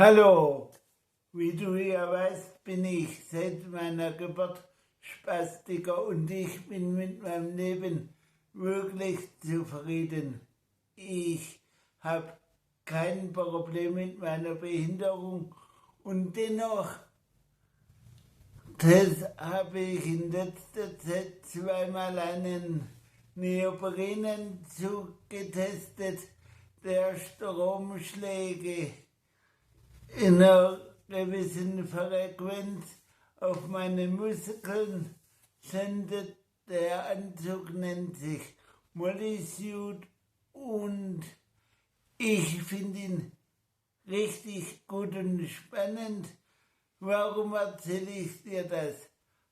Hallo, wie du ja weißt, bin ich seit meiner Geburt Spastiker und ich bin mit meinem Leben wirklich zufrieden. Ich habe kein Problem mit meiner Behinderung und dennoch, das habe ich in letzter Zeit zweimal einen Neoprenanzug getestet, der Stromschläge in einer gewissen Frequenz auf meine Muskeln sendet. Der Anzug nennt sich Mollisuit und ich finde ihn richtig gut und spannend. Warum erzähle ich dir das?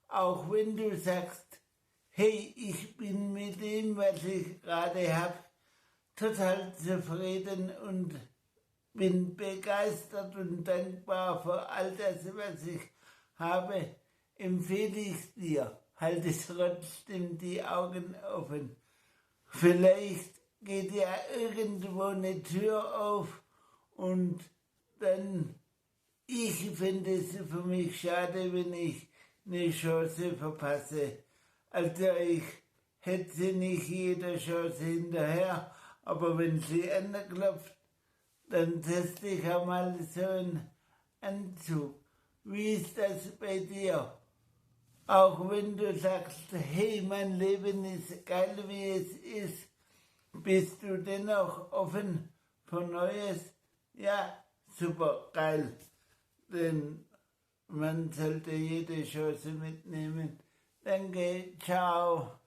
Auch wenn du sagst, hey, ich bin mit dem, was ich gerade habe, total zufrieden und bin begeistert und dankbar für all das, was ich habe, empfehle ich dir, halte trotzdem die Augen offen. Vielleicht geht ja irgendwo eine Tür auf und dann, ich finde es für mich schade, wenn ich eine Chance verpasse. Also ich hetze nicht jede Chance hinterher, aber wenn sie anklopft, dann teste ich einmal so einen Anzug. Wie ist das bei dir? Auch wenn du sagst, hey, mein Leben ist geil, wie es ist, bist du dennoch offen für Neues? Ja, super geil. Denn man sollte jede Chance mitnehmen. Danke, ciao.